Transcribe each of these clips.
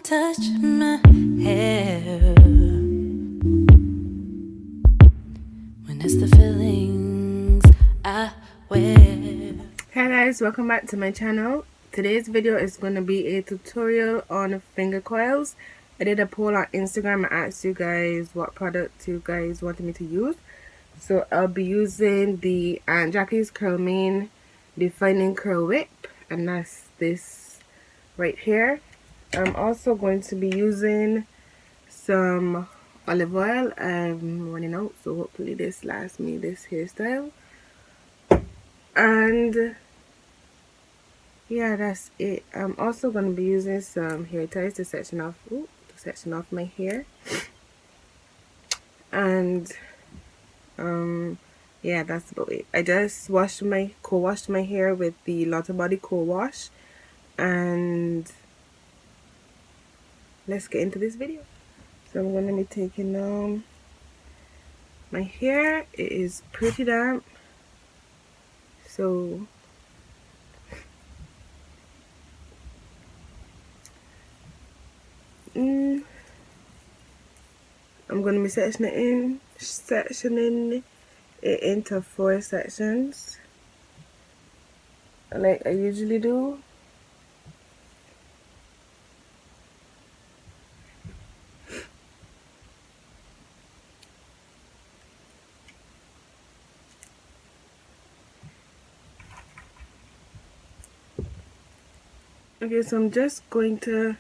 touch my hair when it's the feelings I wear. Hi guys, welcome back to my channel. Today's video is going to be a tutorial on finger coils. I did a poll on Instagram and asked you guys what product you guys wanted me to use. So I'll be using the Aunt Jackie's Curl Mane Defining Curl Whip, and that's this right here. I'm also going to be using some olive oil. I'm running out, so hopefully this lasts me this hairstyle. And yeah, that's it. I'm also going to be using some hair ties to section off my hair. And yeah, that's about it. I just washed my hair with the Lotta Body co-wash, and let's get into this video. So I'm going to be taking my hair. It is pretty damp, so I'm going to be sectioning it into 4 sections like I usually do. Okay, so I'm just going to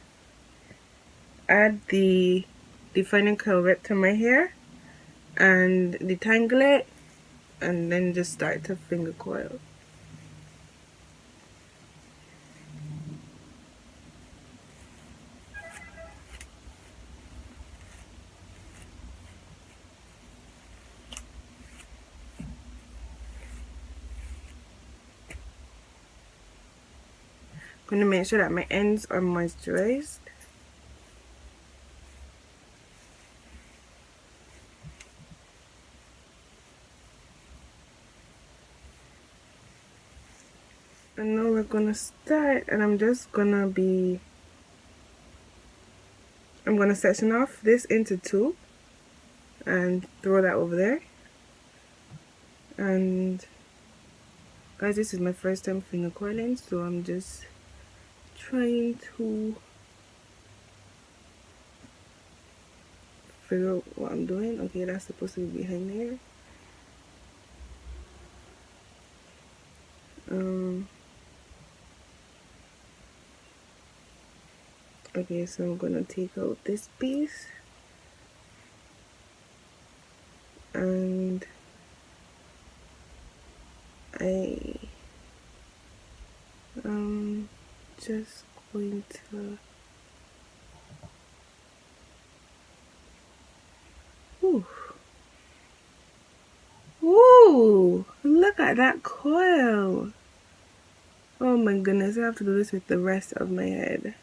add the defining curl whip to my hair and detangle it, and then just start to finger coil. I'm going to make sure that my ends are moisturized. And now we're going to start, and I'm going to section off this into 2 and throw that over there. And guys, this is my first time finger coiling, so I'm just trying to figure out what I'm doing. Okay, that's supposed to be behind there. Okay, so I'm gonna take out this piece and I just going to Ooh, look at that coil. Oh my goodness, I have to do this with the rest of my head.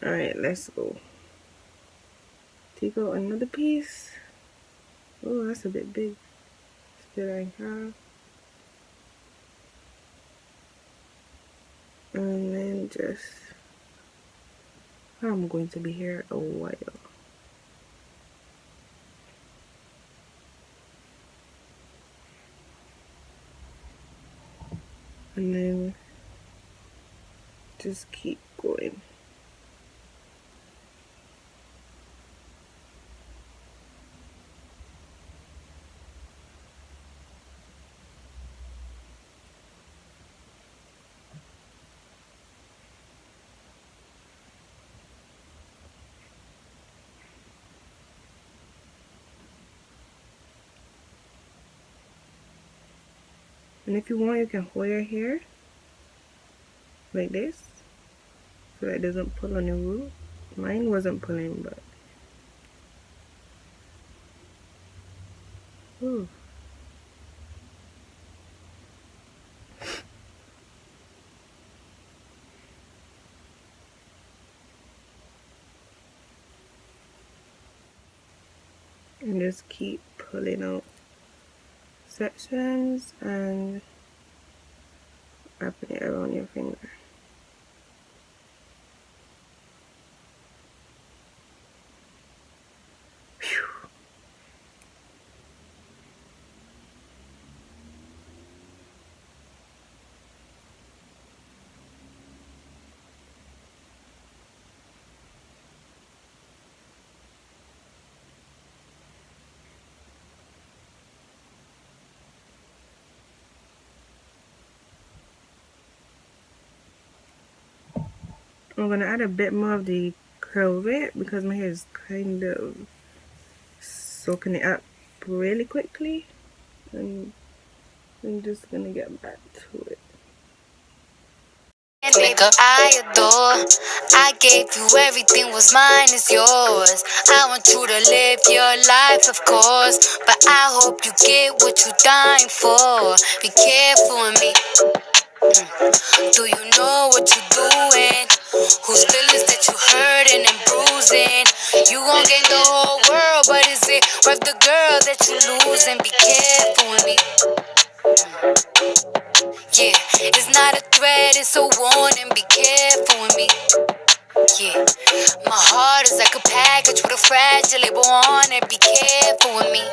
Alright, let's go. Take out another piece. Oh, that's a bit big. Split it in half. And then just, I'm going to be here a while. And then just keep going. And if you want, you can hold your hair like this so that it doesn't pull on your root. Mine wasn't pulling, but ooh. And just keep pulling out sections and wrapping it around your finger. I'm gonna add a bit more of the curl weight because my hair is kind of soaking it up really quickly, and I'm just gonna get back to it. Nigga, I adore. I gave you everything, was mine is yours. I want you to live your life, of course, but I hope you get what you dying for. Be careful with me. Do you know what you're doing? Whose feelings that you hurting and bruising? You gon' gain the whole world, but is it worth the girl that you losing? Be careful with me. Yeah, it's not a threat, it's a warning. Be careful with me. Yeah, my heart is like a package with a fragile label on it. Be careful with me.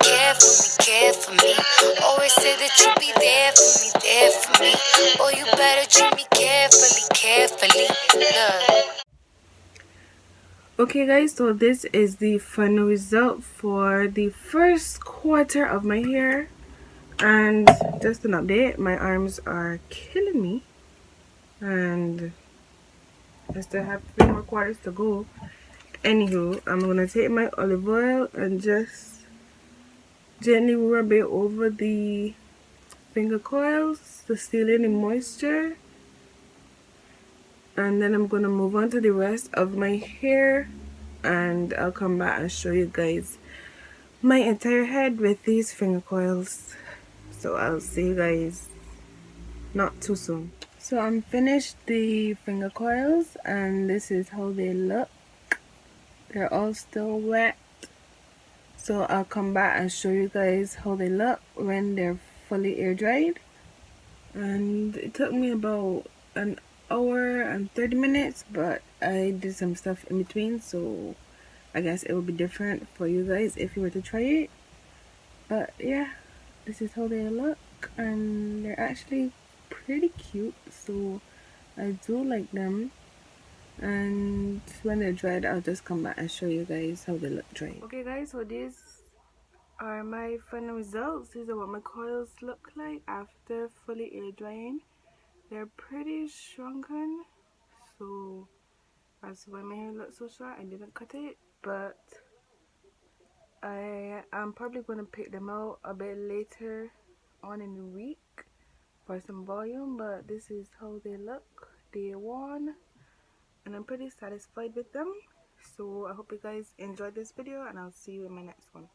Care for me, care for me. Always say that you'll be there for me, there for me. Oh, you better treat me carefully, carefully. Look. Okay guys, so this is the final result for the first quarter of my hair. And just an update, my arms are killing me, and I still have 3 more quarters to go. Anywho, I'm gonna take my olive oil and just gently rub it over the finger coils to seal any moisture, and then I'm gonna move on to the rest of my hair, and I'll come back and show you guys my entire head with these finger coils. So I'll see you guys not too soon. So I'm finished the finger coils, and this is how they look. They're all still wet, so I'll come back and show you guys how they look when they're fully air dried. And it took me about an hour and 30 minutes, but I did some stuff in between, so I guess it will be different for you guys if you were to try it. But yeah, this is how they look, and they're actually pretty cute, so I do like them. And when they're dried, I'll just come back and show you guys how they look dried. Okay guys, so these are my final results. These are what my coils look like after fully air drying. They're pretty shrunken, so that's why my hair looks so short. I didn't cut it, but I am probably going to pick them out a bit later on in the week for some volume. But this is how they look day one, and I'm pretty satisfied with them. So I hope you guys enjoyed this video, and I'll see you in my next one.